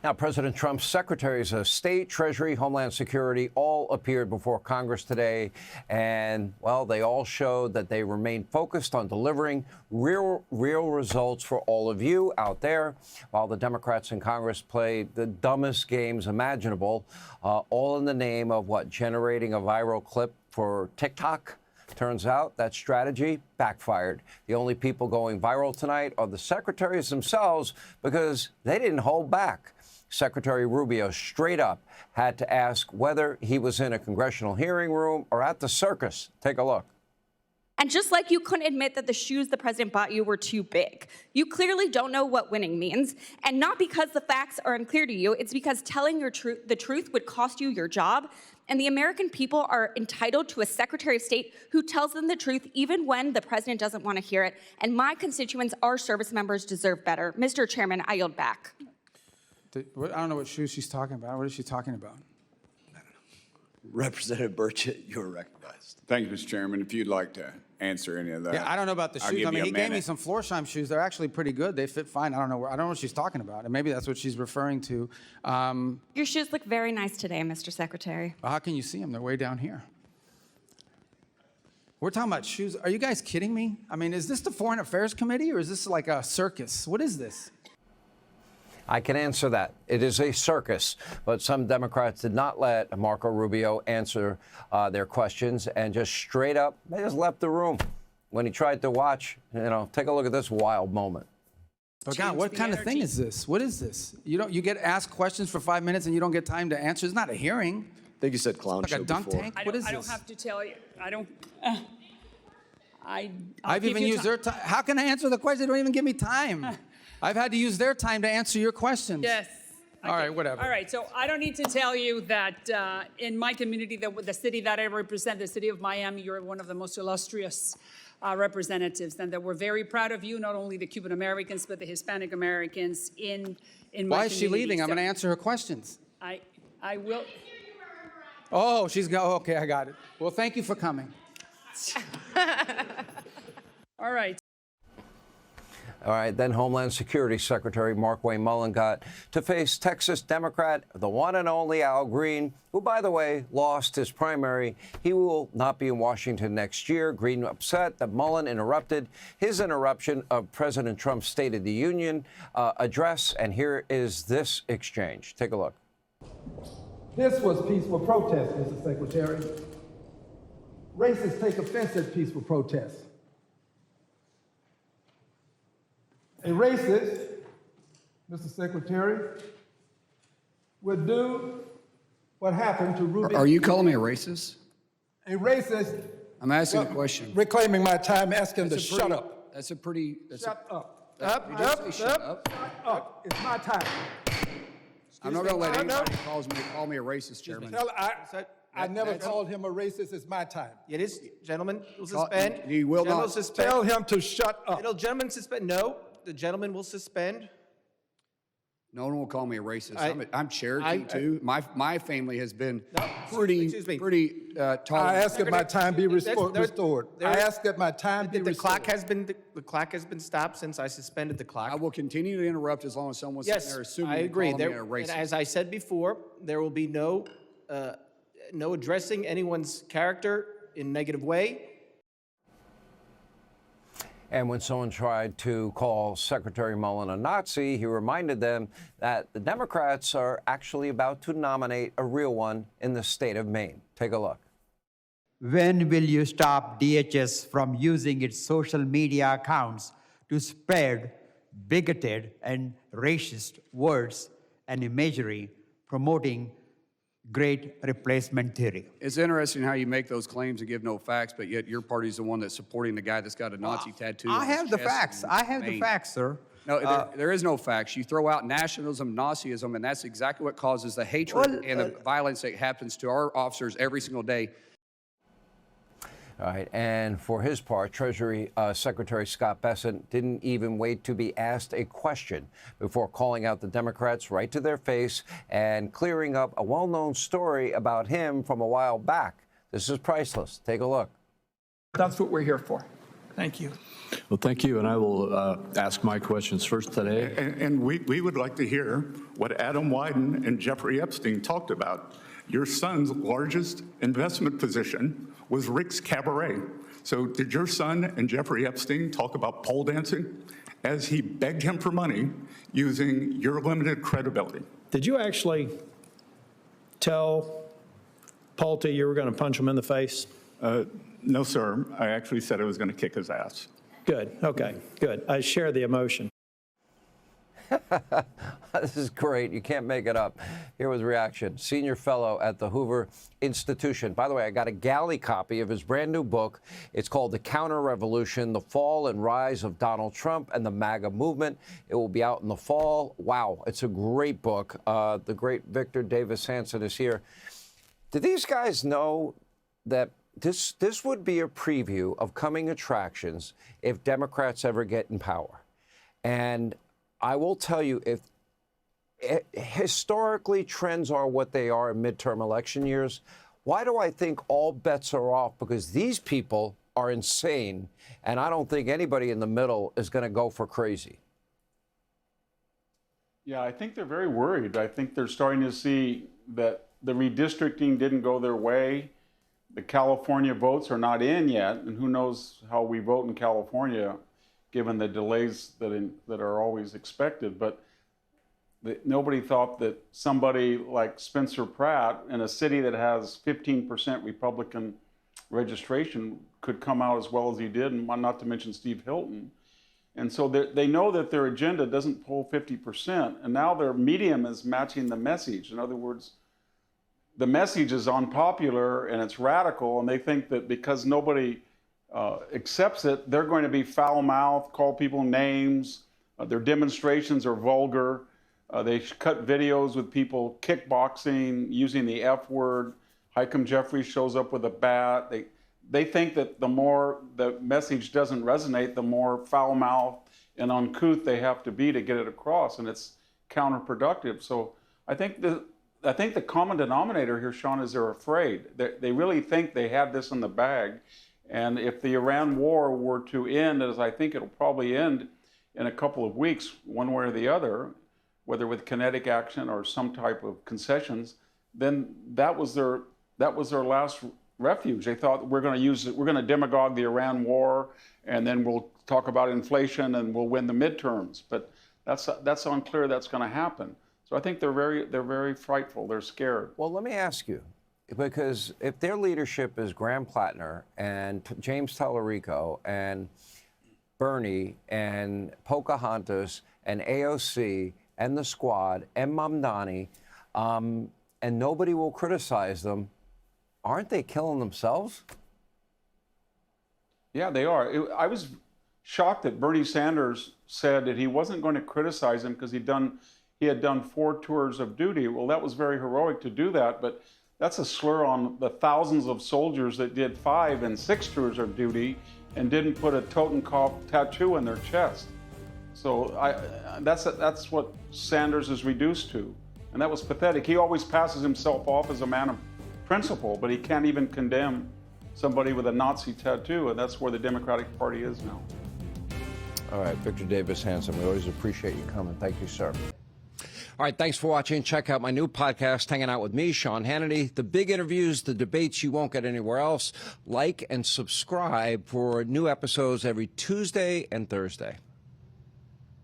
Now, President Trump's secretaries of State, Treasury, Homeland Security all appeared before Congress today. And, well, they all showed that they remain focused on delivering real results for all of you out there, while the Democrats in Congress play the dumbest games imaginable, all in the name of what? Generating a viral clip for TikTok? Turns out that strategy backfired. The only people going viral tonight are the secretaries themselves because they didn't hold back. Secretary Rubio straight up had to ask whether he was in a congressional hearing room or at the circus. Take a look. And just like you couldn't admit that the shoes the president bought you were too big, you clearly don't know what winning means. And not because the facts are unclear to you, it's because telling the truth would cost you your job. And the American people are entitled to a Secretary of State who tells them the truth even when the president doesn't want to hear it. And my constituents, our service members, deserve better. Mr. Chairman, I yield back. I don't know what shoes she's talking about. What is she talking about? Representative Burchett, you're recognized. Thank you, Mr. Chairman. If you'd like to answer any of that. Yeah, I don't know about the shoes. I mean, he gave me some Florsheim shoes. They're actually pretty good. They fit fine. I don't know what she's talking about. And maybe that's what she's referring to. Your shoes look very nice today, Mr. Secretary. Well, how can you see them? They're way down here. We're talking about shoes. Are you guys kidding me? I mean, is this the Foreign Affairs Committee or is this like a circus? What is this? I can answer that. It is a circus, but some Democrats did not let Marco Rubio answer their questions and just straight up, they just left the room when he tried to watch. Take a look at this wild moment. Oh God, what kind of thing is this? What is this? You get asked questions for 5 minutes and you don't get time to answer. It's not a hearing. I think you said clown show like a dunk before. tank. What is this? I don't have to tell you. I don't. I've even used their time. How can I answer the question? They don't even give me time. I've had to use their time to answer your questions. Yes. All right, whatever. All right, so I don't need to tell you that in my community, the city that I represent, the city of Miami, you're one of the most illustrious representatives, and that we're very proud of you, not only the Cuban Americans, but the Hispanic Americans in my community. Why is she leaving? I'm going to answer her questions. I will. Oh, okay, I got it. Well, thank you for coming. All right. All right, then Homeland Security Secretary Markwayne Mullin got to face Texas Democrat, the one and only Al Green, who, by the way, lost his primary. He will not be in Washington next year. Green upset that Mullin interrupted his interruption of President Trump's State of the Union address. And here is this exchange. Take a look. This was peaceful protest, Mr. Secretary. Racists take offense at peaceful protests. A racist, Mr. Secretary, would do what happened to Rubio. Are you calling me a racist? A racist. I'm asking a question. Reclaiming my time, asking him to shut up. That's a pretty. Shut up. Shut up. It's my time. I'm not going to let anybody call me a racist, Chairman. I never called him a racist. It's my time. It is, gentlemen, will suspend. You will not. Tell him to shut up. Gentlemen, suspend. No, the gentleman will suspend. No one will call me a racist. I'm Cherokee, too. My family has been pretty tolerant. I ask that my time be restored. I ask that my time be restored. The clock has been stopped since I suspended the clock. I will continue to interrupt as long as someone's sitting there assuming I agree. calling me a racist. And as I said before, there will be no addressing anyone's character in a negative way. And when someone tried to call Secretary Mullin a Nazi, he reminded them that the Democrats are actually about to nominate a real one in the state of Maine. Take a look. When will you stop DHS from using its social media accounts to spread bigoted and racist words and imagery promoting great replacement theory? It's interesting how you make those claims and give no facts, but yet your party's the one that's supporting the guy that's got a Nazi tattoo. I have the facts. I have the facts, sir. No, there is no facts. You throw out nationalism, Nazism, and that's exactly what causes the hatred and the violence that happens to our officers every single day. All right, and for his part, Treasury Secretary Scott Bessent didn't even wait to be asked a question before calling out the Democrats right to their face and clearing up a well-known story about him from a while back. This is priceless. Take a look. That's what we're here for. Thank you. Well, thank you, and I will ask my questions first today. And we would like to hear what Adam Wyden and Jeffrey Epstein talked about. Your son's largest investment position was Rick's Cabaret. So did your son and Jeffrey Epstein talk about pole dancing as he begged him for money using your limited credibility? Did you actually tell Pulte you were going to punch him in the face? No, sir. I actually said I was going to kick his ass. Good. Okay. Good. I share the emotion. This is great. You can't make it up. Here was reaction. Senior fellow at the Hoover Institution. By the way, I got a galley copy of his brand new book. It's called The Counter-Revolution, The Fall and Rise of Donald Trump and the MAGA Movement. It will be out in the fall. Wow, it's a great book. The great Victor Davis Hanson is here. Do these guys know that this would be a preview of coming attractions if Democrats ever get in power? And I will tell you, if historically trends are what they are in midterm election years, why do I think all bets are off? Because these people are insane, and I don't think anybody in the middle is going to go for crazy. Yeah, I think they're very worried. I think they're starting to see that the redistricting didn't go their way. The California votes are not in yet, and who knows how we vote in California, given the delays that are always expected. But nobody thought that somebody like Spencer Pratt in a city that has 15% Republican registration could come out as well as he did, and not to mention Steve Hilton. And so they know that their agenda doesn't pull 50%, and now their medium is matching the message. In other words, the message is unpopular and it's radical, and they think that because nobody accepts it, they're going to be foul-mouthed, call people names. Their demonstrations are vulgar. They cut videos with people kickboxing, using the F word. Hakeem Jeffries shows up with a bat. They think that the more the message doesn't resonate, the more foul-mouthed and uncouth they have to be to get it across, and it's counterproductive. So I think the common denominator here, Sean, is they're afraid. They really think they have this in the bag. And if the Iran war were to end, as I think it'll probably end in a couple of weeks, one way or the other, whether with kinetic action or some type of concessions, then that was their last refuge. They thought we're going to demagogue the Iran war, and then we'll talk about inflation and we'll win the midterms. But that's unclear that's going to happen. So I think they're very frightful. They're scared. Well, let me ask you, because if their leadership is Graham Plattner and James Tallarico and Bernie and Pocahontas and AOC and the Squad and Mamdani, and nobody will criticize them, aren't they killing themselves? Yeah, they are. I was shocked that Bernie Sanders said that he wasn't going to criticize him because he had done 4 tours of duty. Well, that was very heroic to do that, but that's a slur on the thousands of soldiers that did 5 and 6 tours of duty and didn't put a Totenkopf tattoo in their chest. So that's what Sanders is reduced to, and that was pathetic. He always passes himself off as a man of principle, but he can't even condemn somebody with a Nazi tattoo, and that's where the Democratic Party is now. All right, Victor Davis Hanson, we always appreciate you coming. Thank you, sir. All right, thanks for watching. Check out my new podcast, Hanging Out with me, Sean Hannity. The big interviews, the debates you won't get anywhere else. Like and subscribe for new episodes every Tuesday and Thursday.